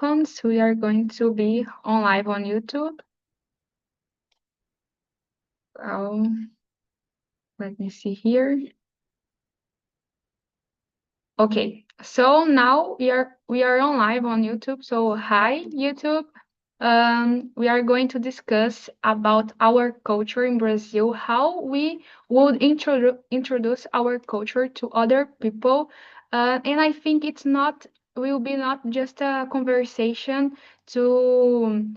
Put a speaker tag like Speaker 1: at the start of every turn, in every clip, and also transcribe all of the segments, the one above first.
Speaker 1: seconds. We are going to be on live on YouTube. Let me see here. Okay, so now we are on live on YouTube. So hi YouTube. We are going to discuss about our culture in Brazil, how we would introduce our culture to other people. And I think will be not just a conversation to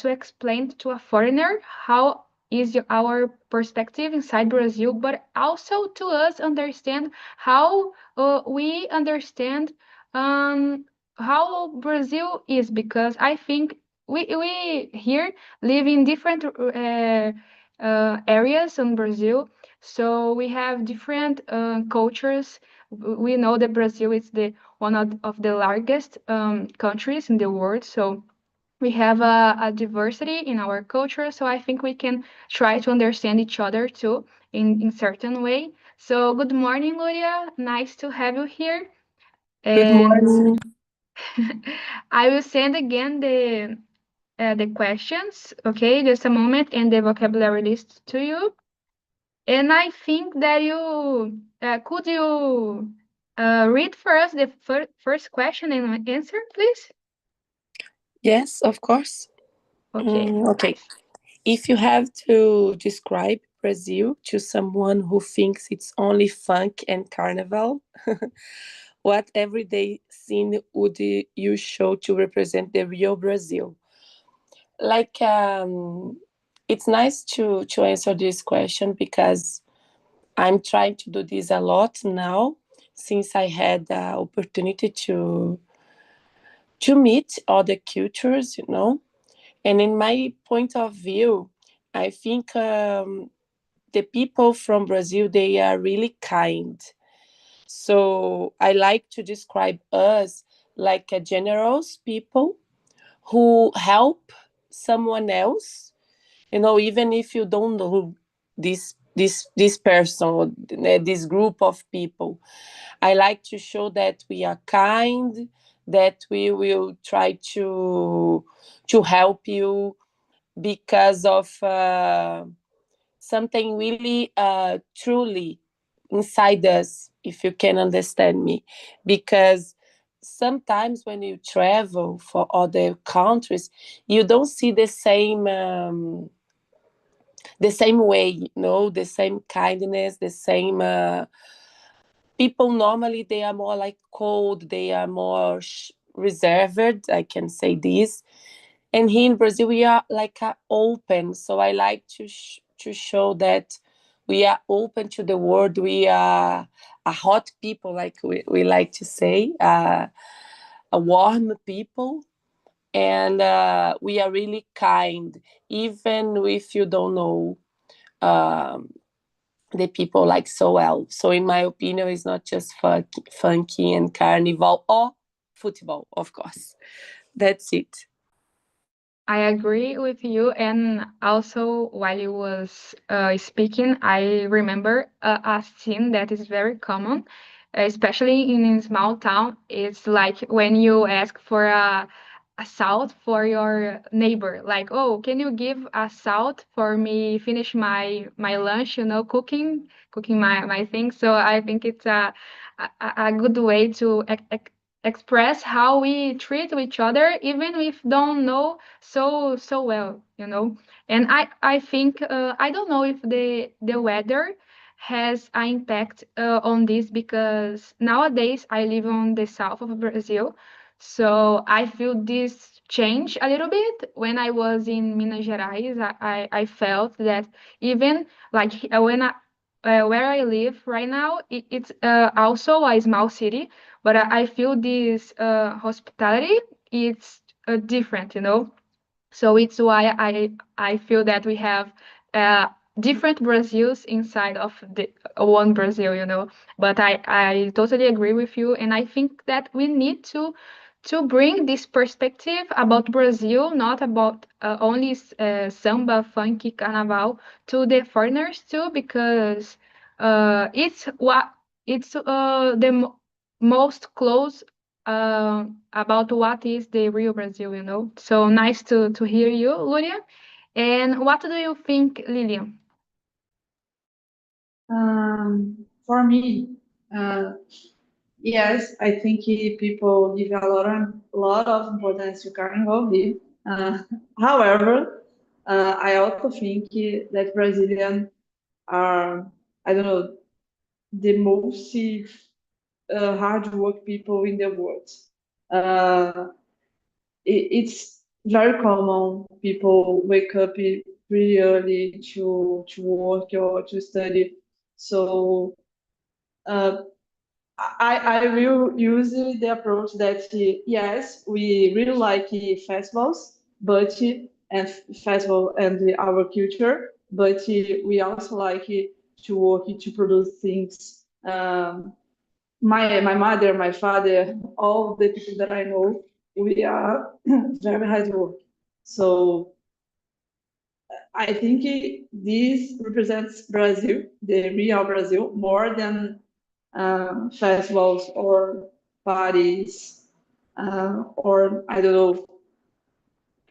Speaker 1: explain to a foreigner how is our perspective inside Brazil, but also to us understand how we understand how Brazil is, because I think we here live in different areas in Brazil, so we have different cultures. We know that Brazil is the one of the largest countries in the world, so we have a diversity in our culture. So I think we can try to understand each other too in certain way. So good morning, Luria. Nice to have you here.
Speaker 2: Good
Speaker 1: And
Speaker 2: morning.
Speaker 1: I will send again the questions, okay, just a moment, and the vocabulary list to you. And I think that you could you read for us the first question and answer, please?
Speaker 2: Yes, of course.
Speaker 1: Okay,
Speaker 2: Okay.
Speaker 1: nice.
Speaker 2: If you have to describe Brazil to someone who thinks it's only funk and carnival, what everyday scene would you show to represent the real Brazil? Like, it's nice to answer this question because I'm trying to do this a lot now since I had the opportunity to meet other cultures, And in my point of view, I think the people from Brazil, they are really kind. So I like to describe us like a generous people who help someone else, even if you don't know this person or this group of people. I like to show that we are kind, that we will try to help you because of something really truly inside us, if you can understand me. Because sometimes when you travel for other countries, you don't see the same way, the same kindness, the same people. Normally they are more like cold, they are more reserved, I can say this. And here in Brazil, we are like open. So I like to show that we are open to the world. We are a hot people, like we like to say, a warm people. And we are really kind, even if you don't know um, the people like so well. So in my opinion, it's not just funky and carnival or football, of course. That's it.
Speaker 1: I agree with you. And also, while you was speaking, I remember a scene that is very common, especially in a small town. It's like when you ask for a salt for your neighbor, like, oh, can you give a salt for me? Finish my lunch, cooking my things. So I think it's a good way to express how we treat each other, even if don't know so well. And I think I don't know if the weather has an impact on this, because nowadays I live on the south of Brazil, so I feel this change a little bit. When I was in Minas Gerais, I felt that even like when where I live right now, it's also a small city, but I feel this hospitality, it's different. So it's why I feel that we have different Brazils inside of the one Brazil. But I totally agree with you, and I think that we need to bring this perspective about Brazil, not about only samba, funky, carnaval, to the foreigners too, because it's what it's the most close about what is the real Brazil, you know. So nice to hear you, Luria. And what do you think, Lilian?
Speaker 3: For me, yes, I think people give a lot of importance to carnival here. However, I also think that Brazilian are, I don't know, the most hard work people in the world. It's very common people wake up pretty early to work or to study. So uh, I will use the approach that yes, we really like festivals, but and festival and our culture, but we also like to work to produce things. My mother, my father, all the people that I know, we are very hard work. So I think this represents Brazil, the real Brazil, more than festivals or parties or I don't know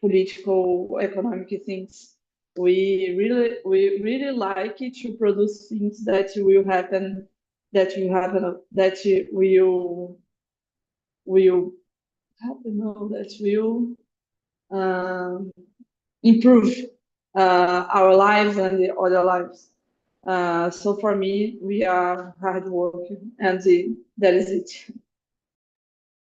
Speaker 3: political economic things. We really like it to produce things that will happen, that will happen, no, that will improve our lives and the other lives. So for me, we are hard working, and that is it.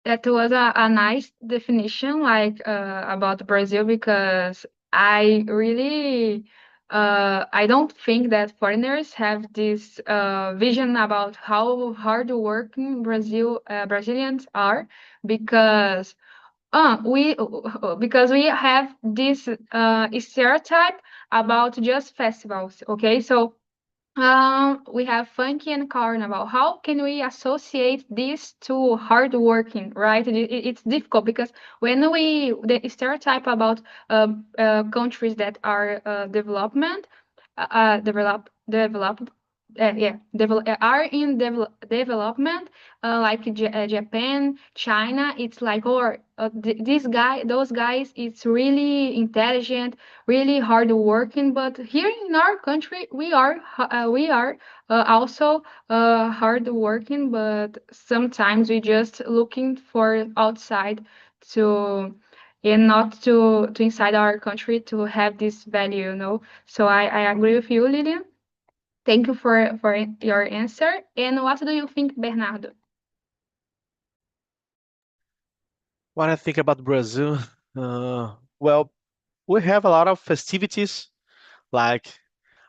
Speaker 1: That was a nice definition, like about Brazil, because I really I don't think that foreigners have this vision about how hardworking Brazilians are, because we because we have this stereotype about just festivals. Okay, so we have funky and carnival. How can we associate these to hard working, right? It's difficult because when the stereotype about countries that are are in development, like Japan, China. It's like, or those guys, it's really intelligent, really hard working. But here in our country, we are also hard working, but sometimes we just looking for outside to and not to inside our country to have this value, you know. So I agree with you, Lilian. Thank you for your answer. And what do you think, Bernardo?
Speaker 4: What I think about Brazil, well, we have a lot of festivities like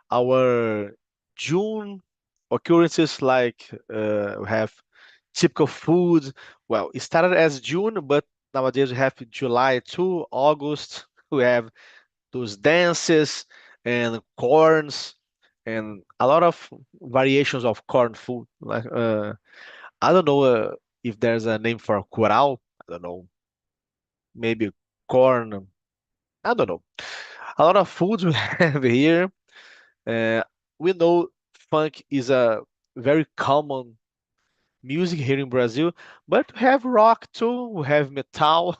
Speaker 4: our June occurrences, like we have typical food. Well, it started as June, but nowadays we have July to August. We have those dances and corns and a lot of variations of corn food. Like I don't know if there's a name for curau. I don't know, maybe corn. I don't know. A lot of foods we have here. Uh, we know funk is a very common music here in Brazil, but we have rock too. We have metal.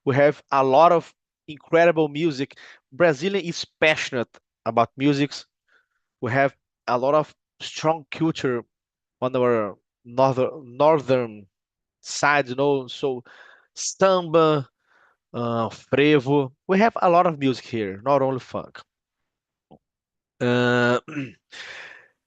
Speaker 4: We have a lot of incredible music. Brazilian is passionate about music. We have a lot of strong culture on our northern side, you know. So samba, frevo. We have a lot of music here, not only funk. Uh,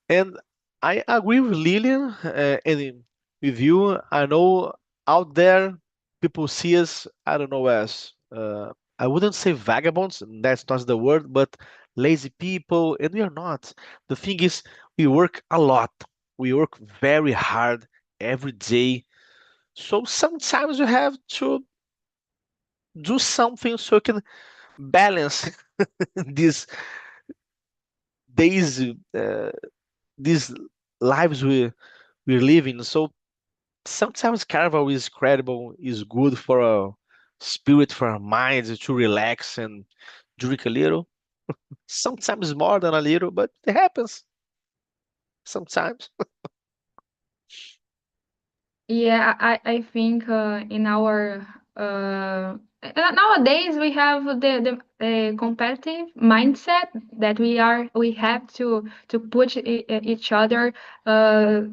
Speaker 4: and I agree with Lillian and with you. I know out there people see us, I don't know, as I wouldn't say vagabonds, that's not the word, but lazy people, and we are not. The thing is, we work a lot. We work very hard every day. So sometimes you have to do something so you can balance these days, these lives we're living. So sometimes carnival is credible, is good for our spirit, for our minds to relax and drink a little. Sometimes more than a little, but it happens sometimes.
Speaker 1: Yeah, I think in our nowadays we have the competitive mindset that we have to push each other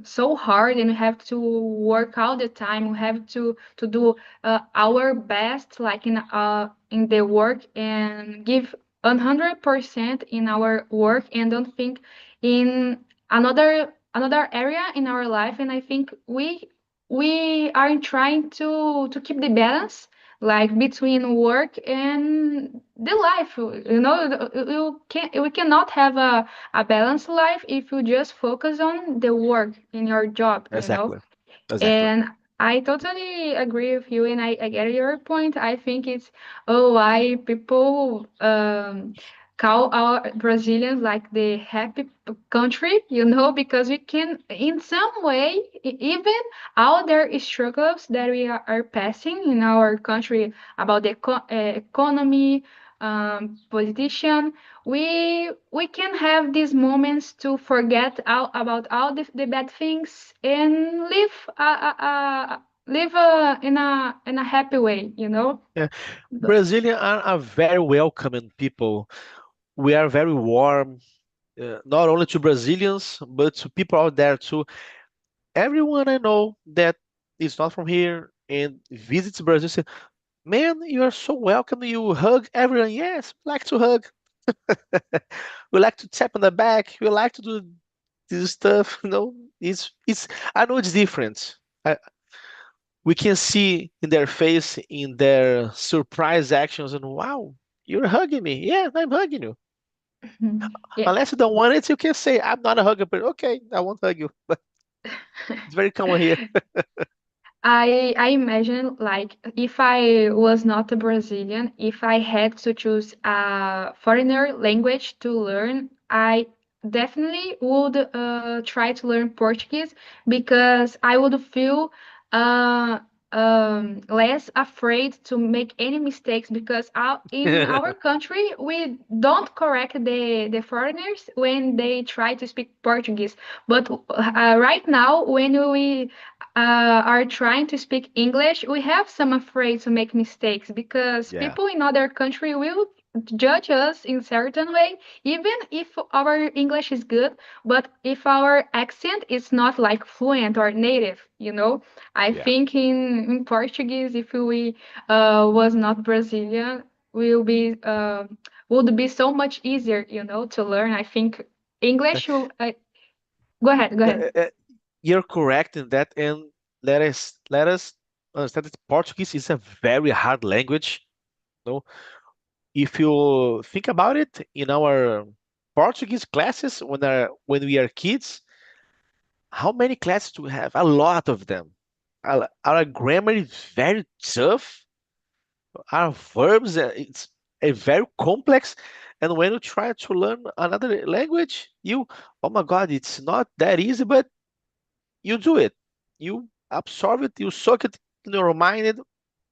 Speaker 1: so hard, and we have to work all the time. We have to do our best, like in the work, and give 100% in our work, and don't think in another area in our life. And I think we are trying to keep the balance, like between work and the life. We cannot have a balanced life if you just focus on the work in your job.
Speaker 4: Exactly. Exactly.
Speaker 1: And I totally agree with you, and I get your point. I think it's why people call our Brazilians like the happy country, because we can, in some way, even all their struggles that we are passing in our country about the economy, politician, we can have these moments to forget about all the bad things and live in a happy way.
Speaker 4: Yeah.
Speaker 1: But-
Speaker 4: Brazilians are very welcoming people. We are very warm, not only to Brazilians, but to people out there too. Everyone I know that is not from here and visits Brazil say, "Man, you are so welcome. You hug everyone." Yes, we like to hug. We like to tap on the back. We like to do this stuff. It's. I know it's different. We can see in their face, in their surprise actions, and wow, you're hugging me. Yeah, I'm hugging you.
Speaker 1: yeah.
Speaker 4: Unless you don't want it, you can say, I'm not a hugger, but okay, I won't hug you. But it's very common here.
Speaker 1: I imagine, like, if I was not a Brazilian, if I had to choose a foreigner language to learn, I definitely would try to learn Portuguese, because I would feel uh, less afraid to make any mistakes, because in our country we don't correct the foreigners when they try to speak Portuguese. But right now, when we are trying to speak English, we have some afraid to make mistakes, because
Speaker 4: Yeah,
Speaker 1: people in other country will judge us in certain way, even if our English is good, but if our accent is not like fluent or native. I
Speaker 4: yeah.
Speaker 1: think in Portuguese, if we was not Brazilian, will be would be so much easier, to learn. I think English. Go ahead. Go ahead.
Speaker 4: You're correct in that, and let us understand that Portuguese is a very hard language. No, if you think about it, in our Portuguese classes when we are kids, how many classes do we have? A lot of them. Our grammar is very tough. Our verbs, it's a very complex. And when you try to learn another language, oh my God, it's not that easy, but you do it. You absorb it, you soak it in your mind,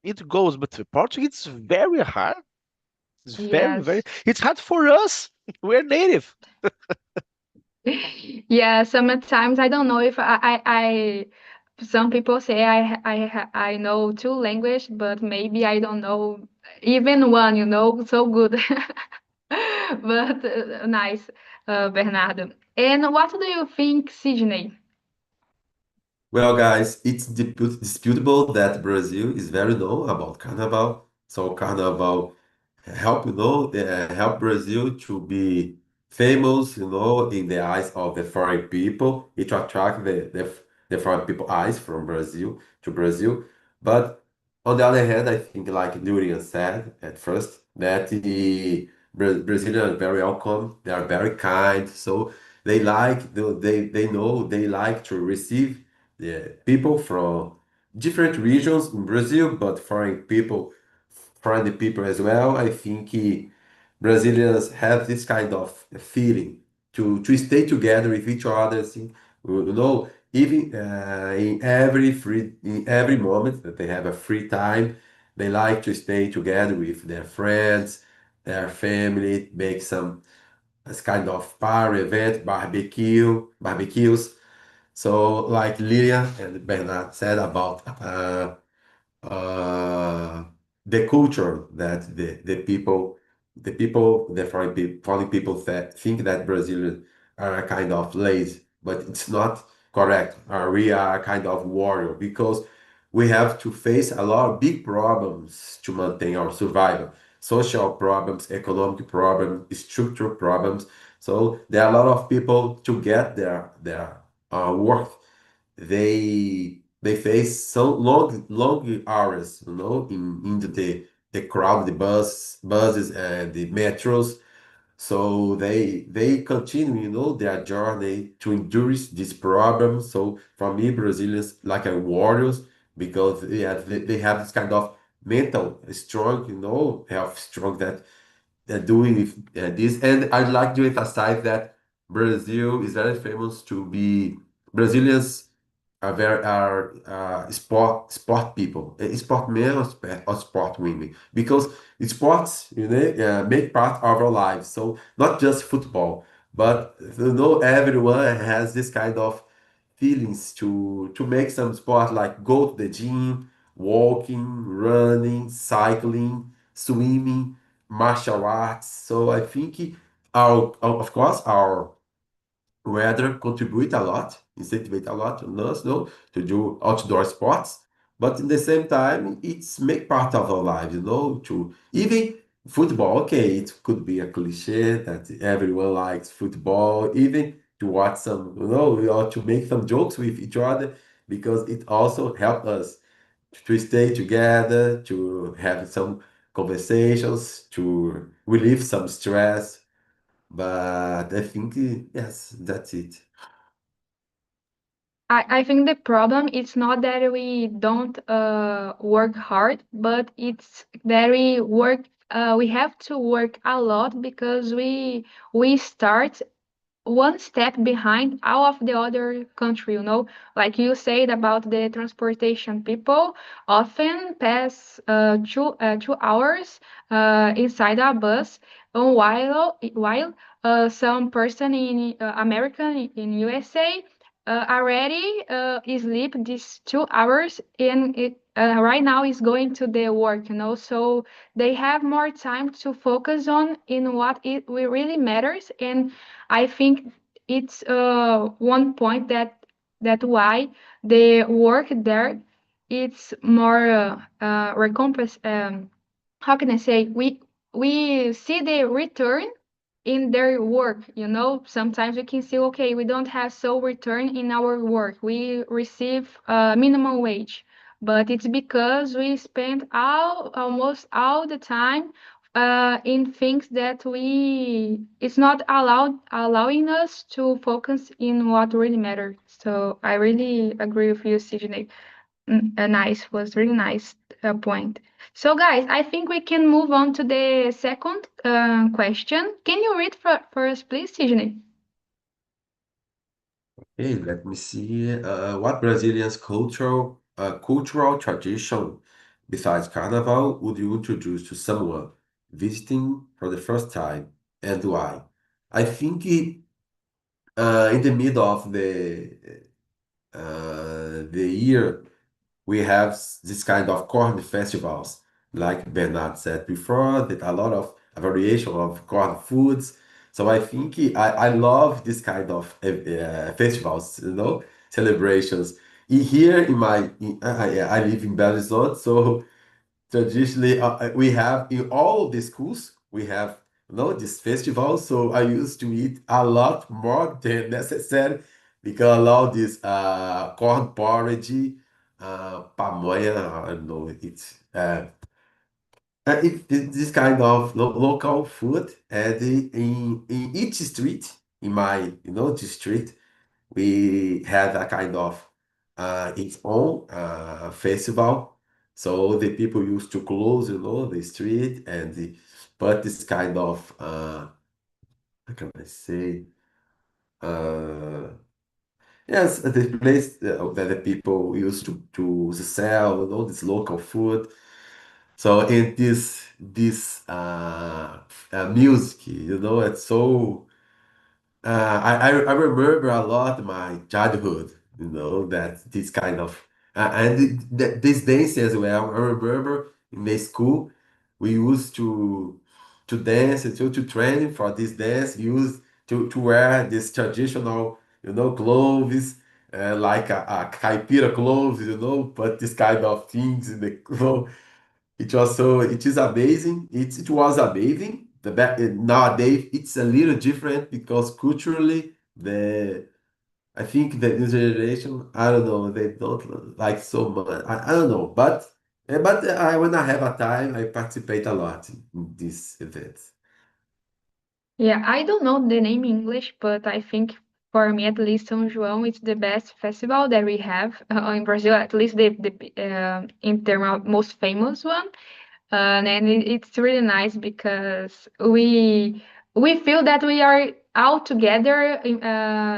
Speaker 4: it goes. But the Portuguese is very hard. It's very, very,
Speaker 1: Yes.
Speaker 4: it's hard for us. We're native.
Speaker 1: Yeah, sometimes I don't know if some people say I know two language, but maybe I don't know even one, so good. But nice, Bernardo. And what do you think, Sydney?
Speaker 5: Well, guys, it's disputable that Brazil is very known about Carnival. So Carnival help Brazil to be famous, in the eyes of the foreign people. It attract the foreign people eyes from Brazil to Brazil. But on the other hand, I think like Nurian said at first, that the Brazilians are very welcome. They are very kind. So they know they like to receive the people from different regions in Brazil, but foreign people as well. I think Brazilians have this kind of feeling to stay together with each other. I think, even in every moment that they have a free time, they like to stay together with their friends, their family, make some as kind of party event, barbecues. So, like Lilian and Bernard said about uh, the culture that the foreign people that think that Brazilians are kind of lazy, but it's not correct. We are kind of warrior because we have to face a lot of big problems to maintain our survival. Social problems, economic problems, structural problems. So there are a lot of people to get their work they face so long hours, in the crowd, the buses and the metros. So they continue, their journey to endure these problems. So for me, Brazilians like a warriors because they have this kind of mental strong, health strong that they're doing this. And I'd like to emphasize that Brazil is very famous to be Brazilians are sport people, sport men or sport women, because sports, make part of our lives. So not just football, but everyone has this kind of feelings to make some sport, like go to the gym, walking, running, cycling, swimming, martial arts. So I think of course our weather contribute a lot, incentivate a lot on us, to do outdoor sports. But in the same time, it's make part of our lives, to even football. Okay, it could be a cliche that everyone likes football, even to watch some, or to make some jokes with each other, because it also helps us to stay together, to have some conversations, to relieve some stress. But I think, yes, that's it.
Speaker 1: I think the problem is not that we don't work hard, but it's that we have to work a lot because we start one step behind all of the other country, like you said about the transportation. People often pass 2 hours inside a bus, while some person in American in USA already sleep these 2 hours, and right now is going to their work, so they have more time to focus on in what really matters. And I think it's one point that why the work there it's more recompense. How can I say? We see the return in their work. Sometimes we can see, okay, we don't have so return in our work. We receive minimum wage, but it's because we spend almost all the time in things that it's not allowing us to focus in what really matters. So I really agree with you, Sidney. Nice, was really nice point. So, guys, I think we can move on to the second question. Can you read for us, please, Sidney?
Speaker 5: Hey, let me see. What Brazilian's cultural tradition besides Carnival would you introduce to someone visiting for the first time, and why? I think in the middle of the year, we have this kind of corn festivals, like Bernard said before, that a lot of a variation of corn foods. So I think I love this kind of festivals, celebrations. Here in I live in Belo Horizonte, so traditionally we have in all of the schools we have this festival. So I used to eat a lot more than necessary because I love this corn porridge, pamonha. I don't know, this kind of local food. And in each street in my district we had a kind of its own festival. So the people used to close, the street and put this kind of how can I say? Uh, yes, the place that the people used to sell, this local food. So in this music, it's so. I remember a lot my childhood that this kind of and this dance as well. I remember in the school we used to dance to train for this dance. Used to wear this traditional, clothes, like a caipira clothes, but this kind of things in the clothes. It is amazing. It was amazing. Nowadays it's a little different because culturally I think the new generation, I don't know, they don't like so much. I don't know, but when I have a time, I participate a lot in these events.
Speaker 1: Yeah, I don't know the name in English, but I think for me at least São João is the best festival that we have in Brazil, at least the in terms of most famous one. And it's really nice because we feel that we are all together,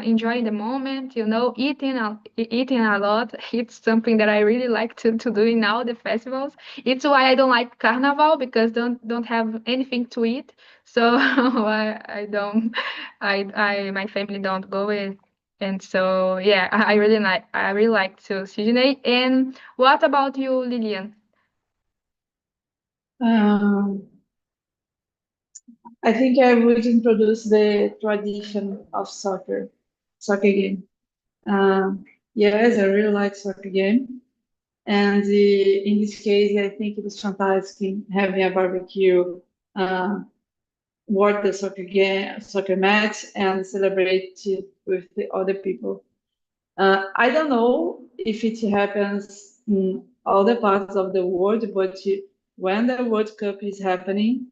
Speaker 1: enjoying the moment, eating a lot. It's something that I really like to do in all the festivals. It's why I don't like Carnival because don't have anything to eat. So I don't, I my family don't go in. And so yeah, I really like to Sydney. And what about you, Lilian?
Speaker 3: Um, I think I would introduce the tradition of soccer game. Um, yes, I really like soccer game. And in this case, I think it is fantastic having a barbecue, uh, watch the soccer match, and celebrate it with the other people. I don't know if it happens in all the parts of the world, but when the World Cup is happening,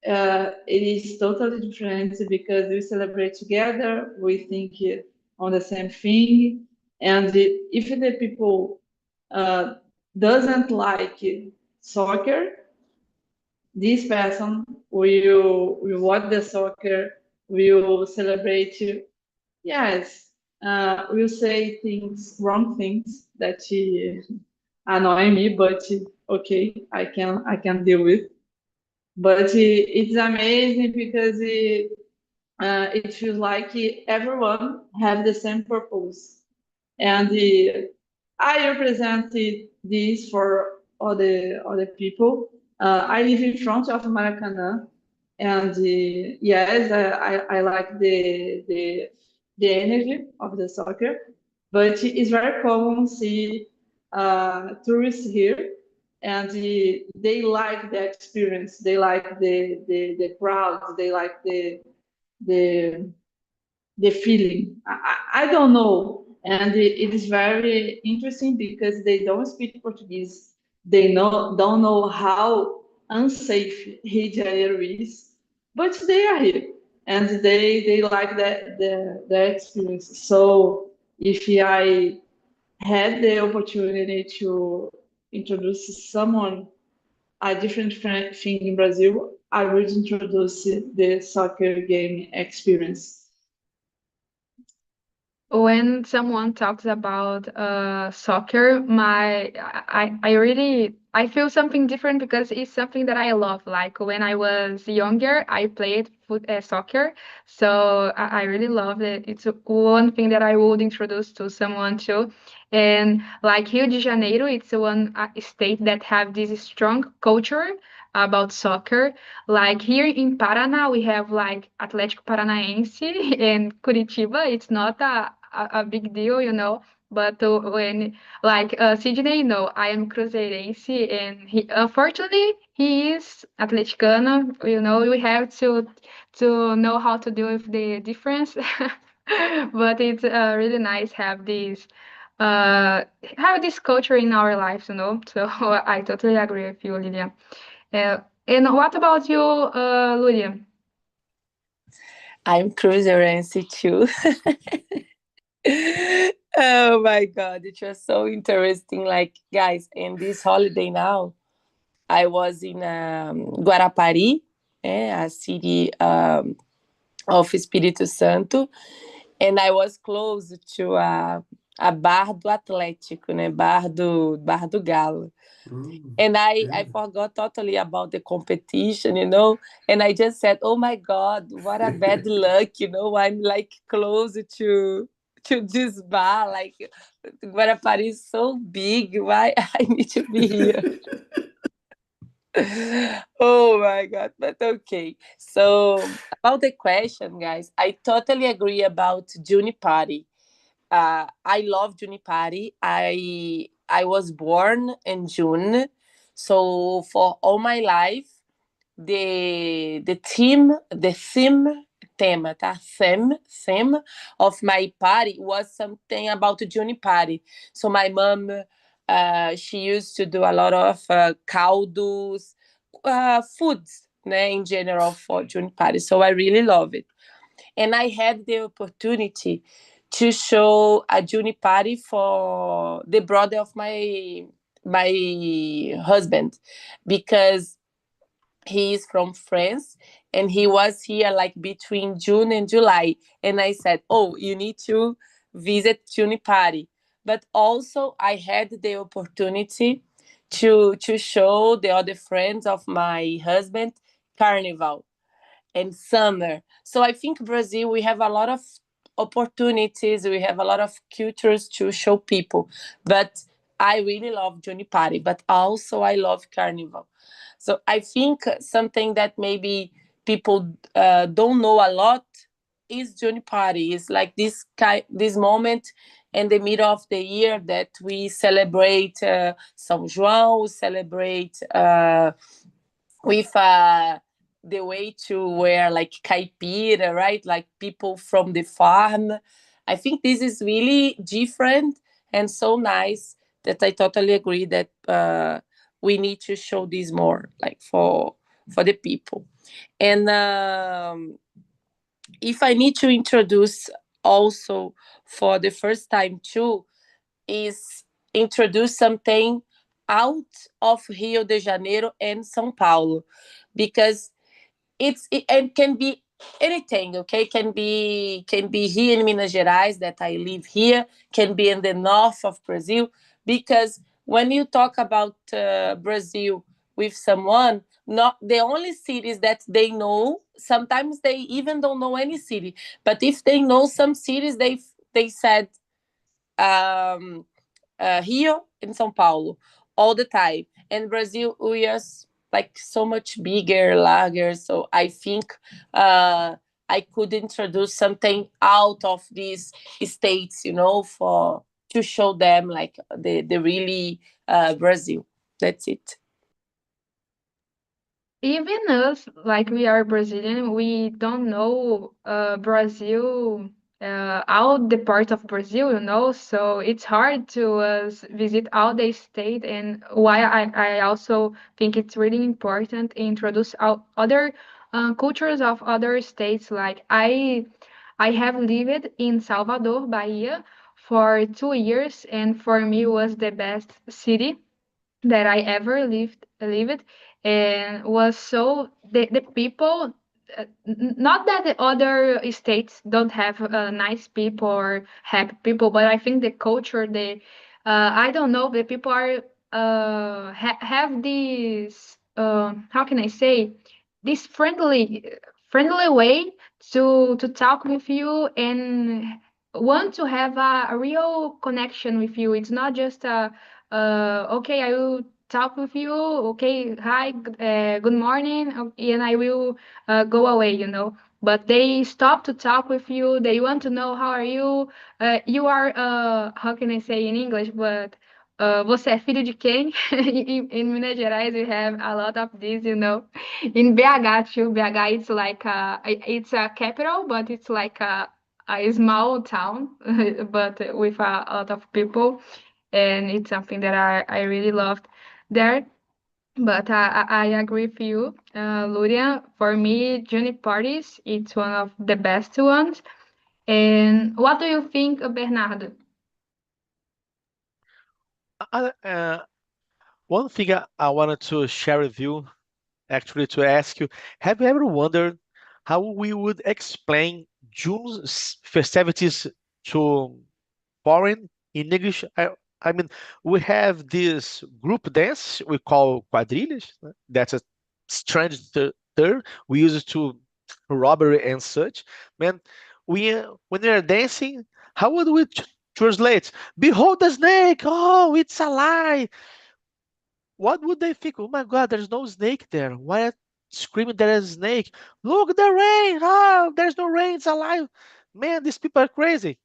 Speaker 3: it is totally different because we celebrate together, we think on the same thing, and if the people uh, doesn't like soccer, this person will watch the soccer, will celebrate. Yes, will say wrong things that annoy me, but okay, I can deal with. But it's amazing because it feels like everyone have the same purpose, and I represented this for other people. I live in front of Maracanã, and yes, I like the energy of the soccer, but it's very common to see tourists here, and they like the experience, they like the crowds, they like the the feeling. I don't know. And it is very interesting because they don't speak Portuguese. They don't know how unsafe Rio de Janeiro is, but they are here and they like the experience. So if I had the opportunity to introduce someone a different thing in Brazil, I would introduce the soccer game experience.
Speaker 1: When someone talks about soccer, I feel something different because it's something that I love. Like when I was younger, I played soccer, so I really love it. It's one thing that I would introduce to someone too. And like Rio de Janeiro, it's one state that have this strong culture about soccer. Like here in Paraná, we have like Atlético Paranaense and Curitiba. It's not a big deal, But when like Sydney, I am Cruzeirense, and unfortunately he is Atleticano. We have to know how to deal with the difference. But it's really nice uh have this culture in our lives. So I totally agree with you, Lilian. And what about you, Lulian?
Speaker 2: I'm Cruzeirense too. Oh my God, it was so interesting. Like, guys, in this holiday now, I was in Guarapari, a city of Espírito Santo, and I was close to a bar do Atlético, né? Bar do Galo. And I forgot totally about the competition, and I just said, oh my God, what a bad luck, I'm like close to this bar. Like, Guarapari is so big. Why I need to be here? Oh my God, but okay. So about the question, guys, I totally agree about Junipari. I love Junipari. I was born in June, so for all my life, the theme of my party was something about Junipari. So my mom, she used to do a lot of caldos, foods, né, in general for Junipari. So I really love it. And I had the opportunity to show a Junipari for the brother of my husband, because he is from France and he was here like between June and July. And I said, oh, you need to visit Junipari. But also I had the opportunity to show the other friends of my husband Carnival and summer. So I think Brazil, we have a lot of opportunities, we have a lot of cultures to show people. But I really love Junipari, but also I love Carnival. So I think something that maybe people don't know a lot is Junipari. It's like this moment in the middle of the year that we celebrate São João, we celebrate with the way to wear like caipira, right? Like people from the farm. I think this is really different and so nice that I totally agree that we need to show this more, like for the people. And if I need to introduce also for the first time too, is introduce something out of Rio de Janeiro and São Paulo, because it can be anything, okay? Can be here in Minas Gerais that I live here, can be in the north of Brazil, because when you talk about Brazil with someone, not the only cities that they know, sometimes they even don't know any city, but if they know some cities, they said Rio and São Paulo all the time. And Brazil, we are like so much bigger, larger. So I think I could introduce something out of these states, for to show them like the really Brazil. That's it.
Speaker 1: Even us, like we are Brazilian, we don't know Brazil, all the parts of Brazil, so it's hard to visit all the state. And why I also think it's really important to introduce other cultures of other states. Like I have lived in Salvador, Bahia, for 2 years, and for me was the best city that I ever lived, and was so the people. Not that the other states don't have nice people or happy people, but I think the culture, I don't know, the people are have this how can I say, this friendly way to talk with you and want to have a real connection with you. It's not just a okay, I will talk with you. Okay, hi, good morning, and I will go away. But they stop to talk with you. They want to know how are you. You are, how can I say in English? But você é filho de quem? In Minas Gerais, we have a lot of this. In BH too. BH, it's a capital, but it's like a small town, but with a lot of people, and it's something that I really loved there. But I agree with you, Luria. For me, Juni parties, it's one of the best ones. And what do you think, Bernardo?
Speaker 4: One thing I wanted to share with you, actually, to ask you, have you ever wondered how we would explain June's festivities to foreign in English? I mean, we have this group dance we call quadrilhas. That's a strange term we use it to robbery and such. Man, when we are dancing, How would we translate? Behold the snake! Oh, it's alive! What would they think? Oh my God, there's no snake there. Why are screaming there is a snake? Look, the rain! Oh, there's no rain, it's alive. Man, these people are crazy.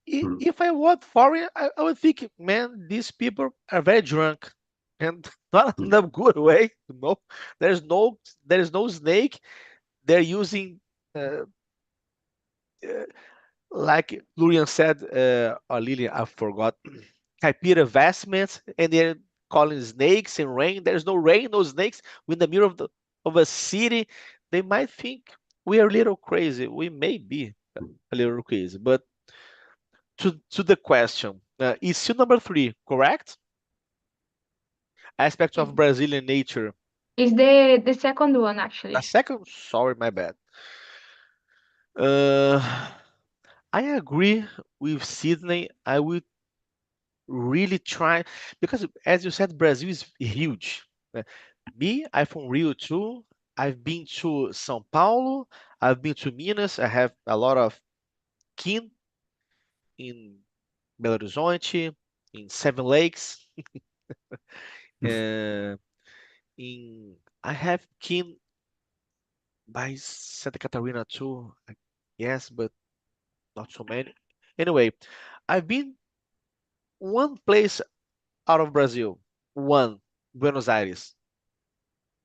Speaker 4: If I was foreign, I would think, man, these people are very drunk. And not in a good way. No, there's no snake. They're using uh, like Lurian said, or Lilian, I forgot, caipira vestments, and they're calling snakes and rain. There's no rain, no snakes. We're in the middle of a city. They might think we are a little crazy. We may be a little crazy. But to the question, is still number 3, correct? Aspects of Brazilian nature.
Speaker 1: Is the second one
Speaker 4: A
Speaker 1: actually?
Speaker 4: second, sorry, my bad. I agree with Sydney. I would really try because, as you said, Brazil is huge. Uh, Me, I'm from Rio too. I've been to São Paulo. I've been to Minas. I have a lot of kin in Belo Horizonte, in Seven Lakes. uh, in I have kin by Santa Catarina too. Yes, but not so many. Anyway, I've been one place out of Brazil, one, Buenos Aires.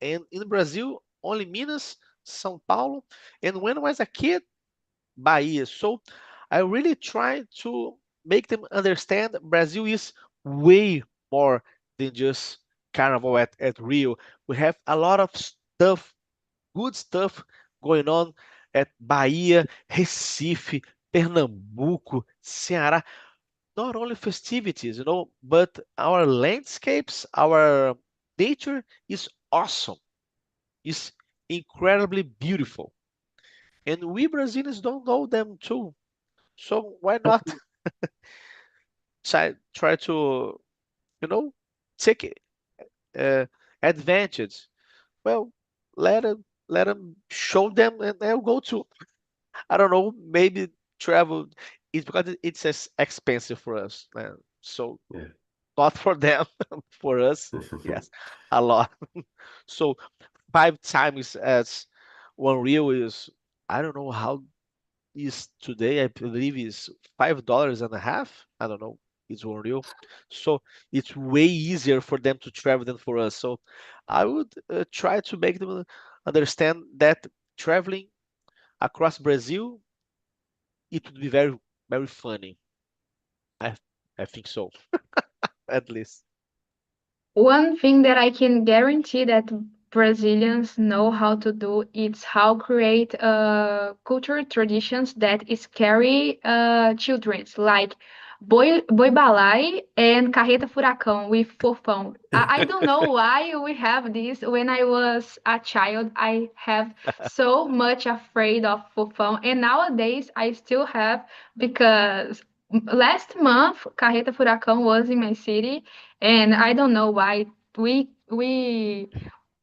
Speaker 4: And in Brazil, only Minas, São Paulo, and when I was a kid, Bahia. So I really try to make them understand Brazil is way more than just carnival at Rio. We have a lot of stuff, good stuff going on at Bahia, Recife, Pernambuco, Ceará. Not only festivities, but our landscapes, our nature is awesome. Is incredibly beautiful. And we Brazilians don't know them too. So why not try to, you know, take advantage? Well, let them show them, and they'll go to, I don't know, maybe travel. It's because it's as expensive for us. So
Speaker 5: Yeah.
Speaker 4: not for them, for us, yes, a lot. So 5 times as one real is, I don't know how is today. I believe is $5.50. I don't know. It's one real, so it's way easier for them to travel than for us. So I would try to make them understand that traveling across Brazil, it would be very very funny. I I think so, at least.
Speaker 1: One thing that I can guarantee that Brazilians know how to do is how create cultural traditions that is carry children's like boi balai and carreta furacão with fofão. I don't know why we have this. When I was a child, I have so much afraid of fofão, and nowadays I still have because last month carreta furacão was in my city, and I don't know why we we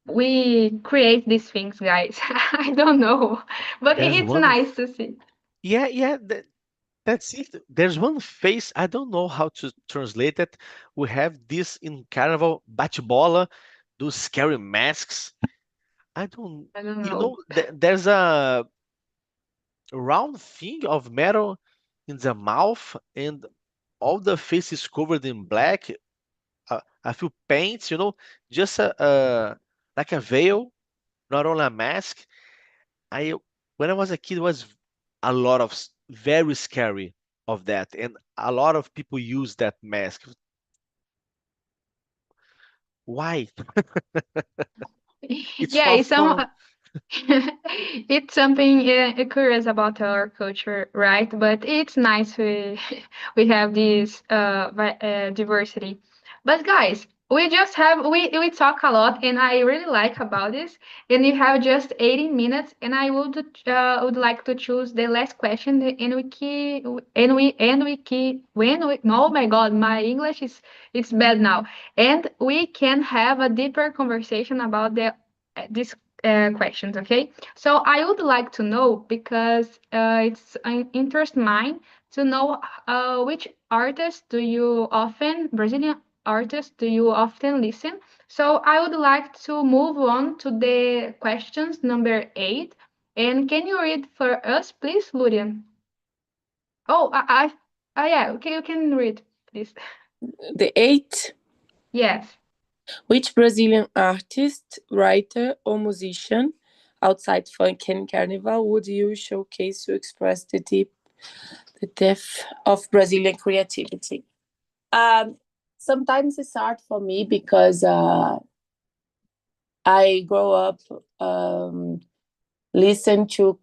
Speaker 1: we create these things, guys. I don't know, but
Speaker 4: There's
Speaker 1: it's
Speaker 4: one,
Speaker 1: nice to see.
Speaker 4: yeah, yeah. That's it. There's one face, I don't know how to translate it. We have this in Carnival, bate-bola, those scary masks. I don't,
Speaker 1: I don't know.
Speaker 4: there's a round thing of metal in the mouth, and all the face is covered in black. A few paints, just like a veil, not only a mask. I When I was a kid, it was a lot of very scary of that, and a lot of people use that mask. Why? It's
Speaker 1: Yeah,
Speaker 4: for
Speaker 1: it's some
Speaker 4: fun.
Speaker 1: it's something curious about our culture, right? But it's nice we have this diversity. But guys, we just have we talk a lot, and I really like about this. And we have just 18 minutes, and I would like to choose the last question, and we keep and we keep when we oh my God, my English is it's bad now, and we can have a deeper conversation about this questions, okay? So I would like to know, because it's an interest mine, to know which artists Brazilian artists do you often listen? So I would like to move on to the questions number 8. And can you read for us, please, Lurian? Oh, yeah, okay, you can read, please.
Speaker 2: The 8.
Speaker 1: Yes.
Speaker 2: Which Brazilian artist, writer, or musician outside funk and carnival would you showcase to express the depth of Brazilian creativity? Sometimes it's hard for me because I grow up listen to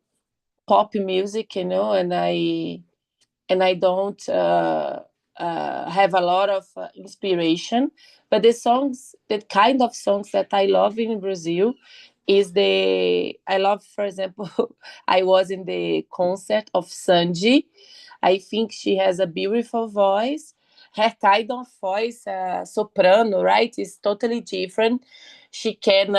Speaker 2: pop music, and I don't have a lot of inspiration. But the kind of songs that I love in Brazil I love, for example, I was in the concert of Sandy. I think she has a beautiful voice. Her kind of voice, soprano, right, is totally different. She can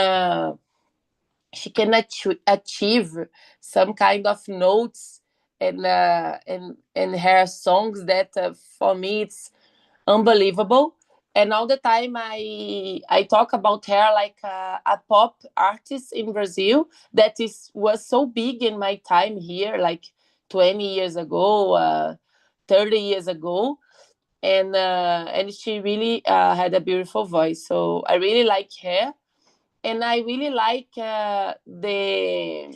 Speaker 2: achieve some kind of notes and her songs that for me it's unbelievable. And all the time I talk about her like a pop artist in Brazil that was so big in my time here, like 20 years ago, 30 years ago. And she really had a beautiful voice, so I really like her. And I really like the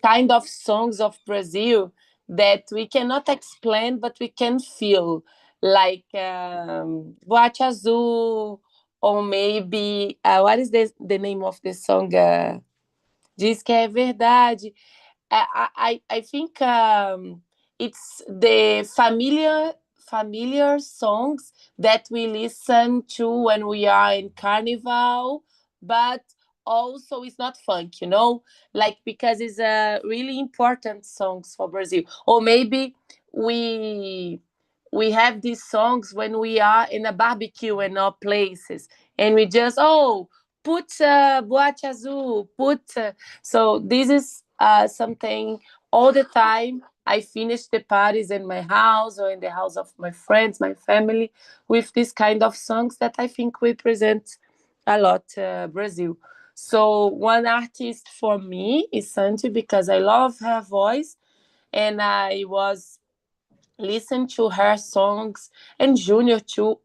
Speaker 2: kind of songs of Brazil that we cannot explain, but we can feel, like Boate Azul, or maybe what is the name of the song? Diz que é verdade. I think it's the familiar songs that we listen to when we are in carnival, but also it's not funk, like, because it's really important songs for Brazil. Or maybe we have these songs when we are in a barbecue in our places, and we just put Boate Azul, so this is something all the time. I finish the parties in my house or in the house of my friends, my family, with this kind of songs that I think represent a lot Brazil. So one artist for me is Sandy, because I love her voice, and I was listening to her songs, and Junior too,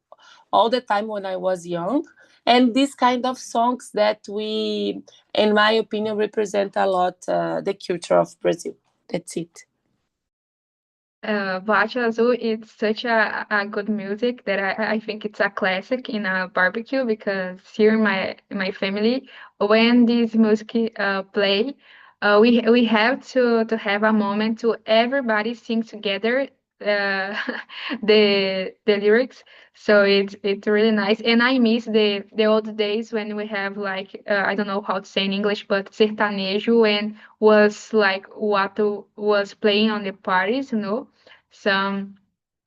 Speaker 2: all the time when I was young. And these kind of songs that in my opinion, represent a lot the culture of Brazil. That's it.
Speaker 1: Boate Azul, it's such a good music that I think it's a classic in a barbecue, because here in my family, when this music play, we have to have a moment to everybody sing together uh, the lyrics. So it's really nice, and I miss the old days when we have, like, I don't know how to say in English, but sertanejo, and was like what was playing on the parties, So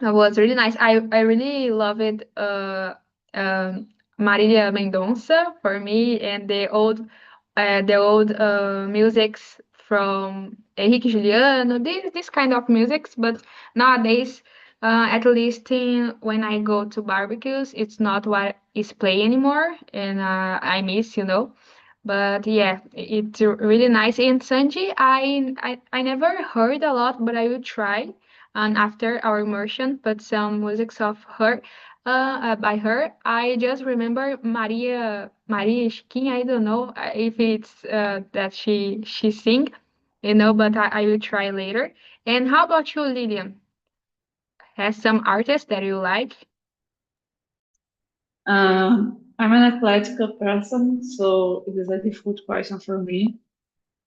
Speaker 1: it was really nice. I really loved Marília Mendonça for me, and the old musics from Henrique Juliano, this kind of musics. But nowadays, at least when I go to barbecues, it's not what is play anymore, and I miss. But yeah, it's really nice. In Sanji, I never heard a lot, but I will try. And after our immersion, put some musics of her, by her. I just remember Maria Chiquinha. I don't know if it's that she sing, but I will try later. And how about you, Lilian? Has some artists that you like?
Speaker 3: I'm an athletic person, so it is a difficult question for me.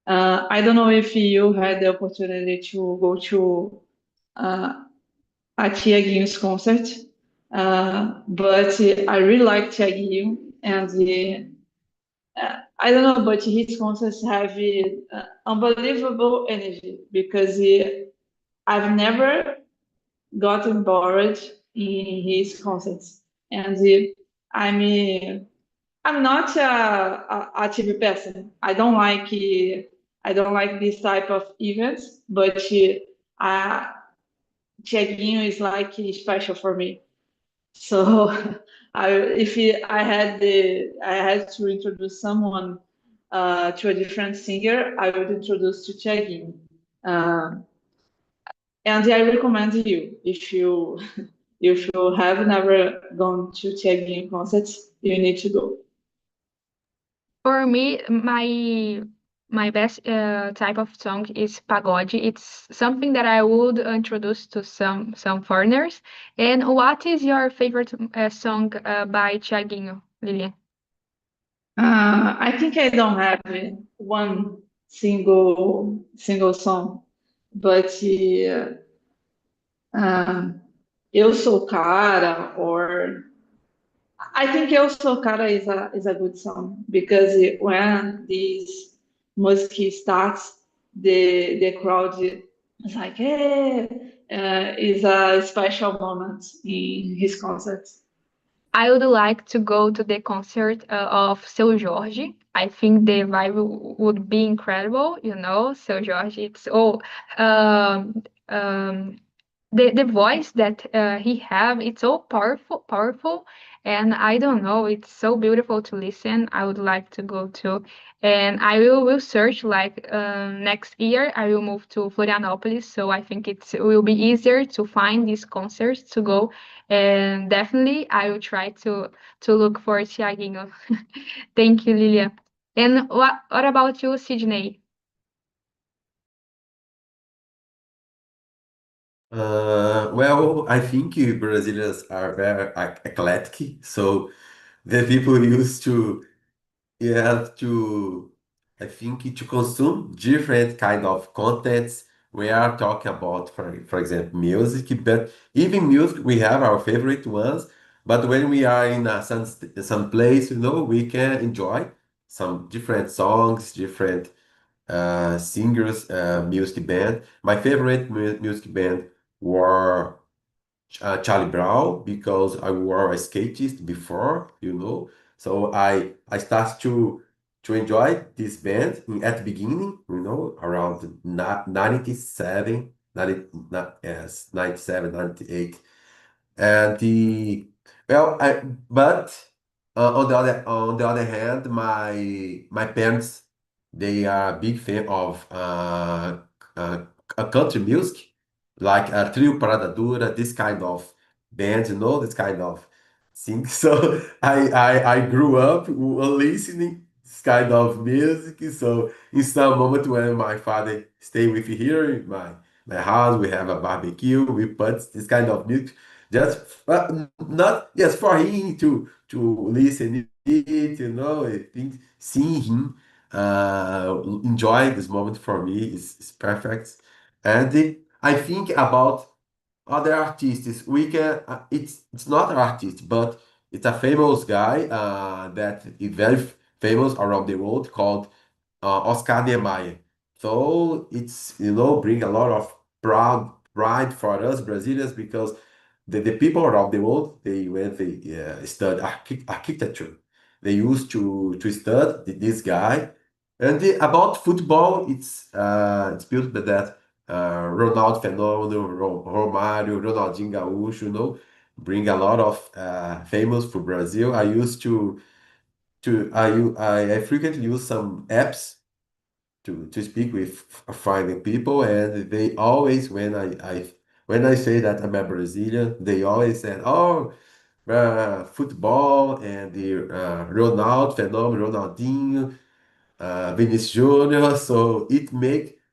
Speaker 3: I don't know if you had the opportunity to go to a Tiaguinho's concert, but I really like Tiaguinho, and I don't know, but his concerts have unbelievable energy, because I've never gotten bored in his concerts, and I'm I'm not a TV person. I don't like this type of events, but Tiaguinho is like special for me. So I had to introduce someone to a different singer, I would introduce to Tiaguinho. And I recommend you if you have never gone to Tiaguinho concerts, you need to go.
Speaker 1: For me, my best type of song is pagode. It's something that I would introduce to some foreigners. And what is your favorite song by Thiaguinho, Lilian?
Speaker 3: I think I don't have one single song, but Eu Sou Cara, or I think Eu Sou Cara is a good song because when this music starts, the crowd is like, hey, is a special moment in his concerts.
Speaker 1: I would like to go to the concert of Seu Jorge. I think the vibe would be incredible, you know. Seu Jorge, it's um, the voice that he have, it's so powerful, and I don't know, it's so beautiful to listen. I would like to go to, and I will search like next year. I will move to Florianopolis, so I think it will be easier to find these concerts to go, and definitely I will try to look for Tiaguinho. Thank you, Lilia. And what about you, Sydney?
Speaker 5: Well, I think Brazilians are very eclectic, so the people used to to I think to consume different kind of contents. We are talking about, for example, music, but even music we have our favorite ones. But when we are in some place, we can enjoy some different songs, different singers, music band. My favorite music band were Charlie Brown because I were a skatist before. So I started to enjoy this band at the beginning, around 97, 90, yes, 97, 98. And the well, but on the other hand, my parents they are big fan of uh, country music, like Trio Parada Dura, this kind of band, this kind of thing. So I grew up listening this kind of music. So in some moment when my father stay with here in my house, we have a barbecue, we put this kind of music just not just for him to listen it, I think seeing him enjoy this moment for me is perfect. And I think about other artists. We can. It's not an artist, but it's a famous guy that is very famous around the world called Oscar Niemeyer. So it's bring a lot of pride for us Brazilians because the people around the world they when they study architecture they used to study this guy. And about football, it's built by that Ronaldo Fenômeno, Romário, Ronaldinho Gaúcho, bring a lot of famous for Brazil. I used I frequently use some apps to speak with foreign people, and they always when I say that I'm a Brazilian, they always say, "Oh, football and the Ronaldo Fenômeno, Ronaldinho, Vinicius Junior." So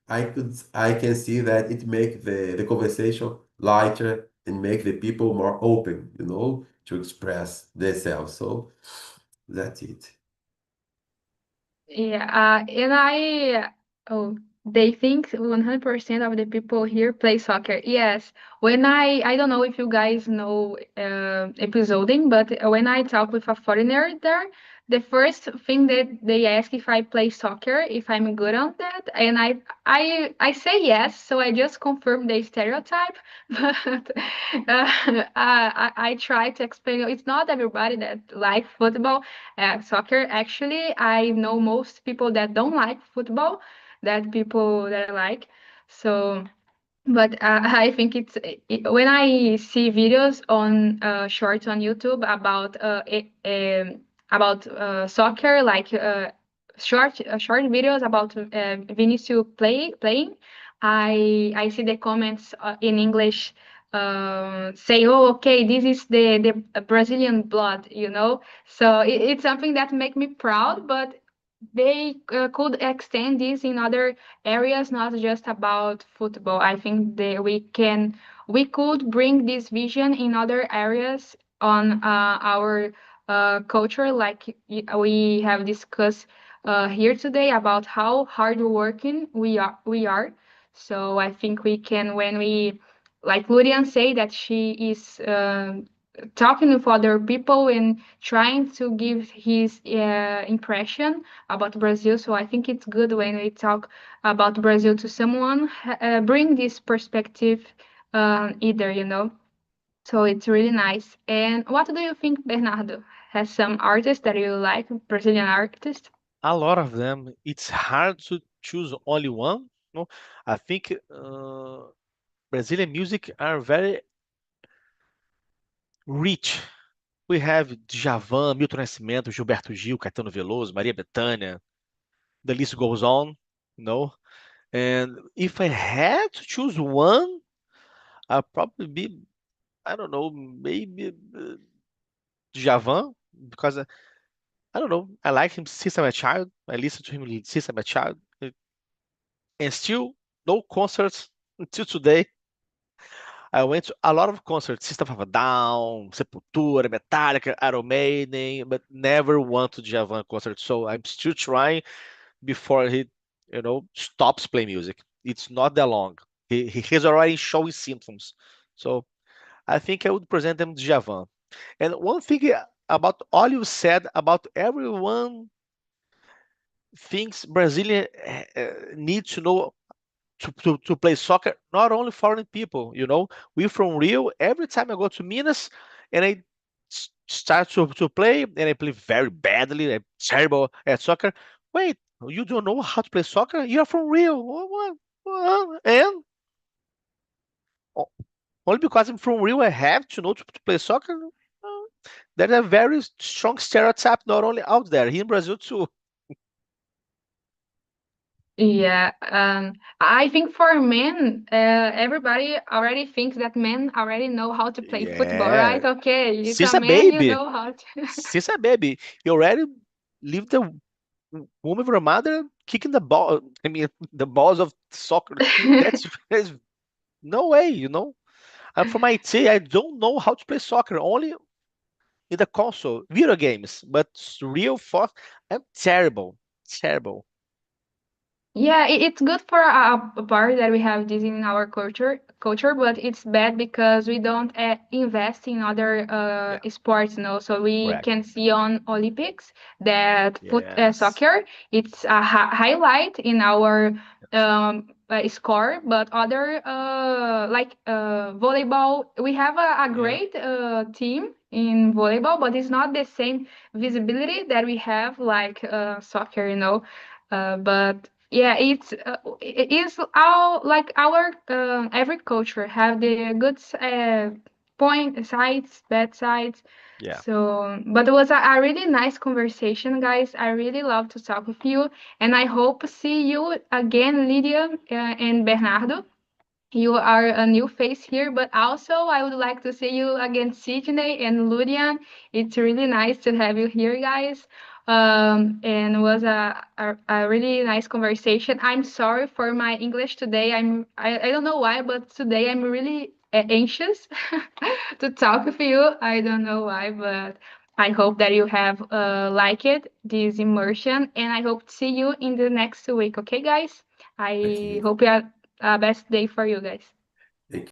Speaker 5: I can see that it make the conversation lighter and make the people more open, to express themselves. So that's it.
Speaker 1: Yeah, and oh, they think 100% of the people here play soccer. Yes, when I don't know if you guys know episoding, but when I talk with a foreigner there, the first thing that they ask if I play soccer, if I'm good on that, and I say yes, so I just confirm the stereotype. But I try to explain. It's not everybody that like football, soccer. Actually, I know most people that don't like football, that people that I like. So. But I think when I see videos on shorts on YouTube about soccer, like short videos about Vinicius playing, I see the comments in English say, "Oh, okay, this is the Brazilian blood," you know. So it's something that make me proud, but they could extend this in other areas, not just about football. I think we could bring this vision in other areas on our culture, like we have discussed here today about how hardworking we are. So I think we can, when we, like Lurian say that she is talking with other people and trying to give his impression about Brazil. So I think it's good when we talk about Brazil to someone, bring this perspective either, you know. So it's really nice. And what do you think, Bernardo? Has some artists that you like, Brazilian artists?
Speaker 4: A lot of them. It's hard to choose only one. No, I think Brazilian music are very rich. We have Djavan, Milton Nascimento, Gilberto Gil, Caetano Veloso, Maria Bethânia. The list goes on, you know. And if I had to choose one, I'd probably be, I don't know, maybe Djavan, because I don't know, I like him since I'm a child. I listen to him since I'm a child, and still no concerts until today. I went to a lot of concerts, System of a Down, Sepultura, Metallica, Iron Maiden, but never went to Djavan concert. So I'm still trying before he, stops playing music. It's not that long. He's already showing symptoms. So I think I would present them Djavan. And one thing about all you said about everyone thinks Brazilian need to know to play soccer, not only foreign people, we from Rio, every time I go to Minas and I start to play and I play very badly, I'm terrible at soccer. Wait, you don't know how to play soccer? You're from Rio. And only because I'm from Rio, I have to know to play soccer? There's a very strong stereotype, not only out there, here in Brazil too.
Speaker 1: Yeah, I think for men, everybody already thinks that men already know how to play football, right?
Speaker 4: Yeah.
Speaker 1: Okay, it's
Speaker 4: Since
Speaker 1: a
Speaker 4: a
Speaker 1: man, you
Speaker 4: baby.
Speaker 1: know how to.
Speaker 4: Since a baby. You already leave the womb of your mother kicking the ball. I mean, the balls of soccer. That's no way. I'm from IT. I don't know how to play soccer. Only in the console, video games. But real for I'm terrible. Terrible.
Speaker 1: Yeah, it's good for a part that we have this in our culture, but it's bad because we don't invest in other
Speaker 4: Yeah.
Speaker 1: sports, So we
Speaker 4: Correct.
Speaker 1: can see on Olympics that
Speaker 4: Yes.
Speaker 1: soccer, it's a highlight in our score, but other like volleyball, we have a
Speaker 4: Yeah.
Speaker 1: great team in volleyball, but it's not the same visibility that we have like soccer. But yeah, it is our, like our every culture have the good point sides, bad sides.
Speaker 4: Yeah.
Speaker 1: So, but it was a really nice conversation, guys. I really love to talk with you, and I hope see you again, Lydia and Bernardo. You are a new face here, but also I would like to see you again, Sydney and Ludian. It's really nice to have you here, guys. And it was a really nice conversation. I'm sorry for my English today. I don't know why, but today I'm really anxious to talk with you. I don't know why, but I hope that you have liked it, this immersion, and I hope to see you in the next week. Okay, guys?
Speaker 5: Thank
Speaker 1: I
Speaker 5: you.
Speaker 1: hope you have a best day for you guys.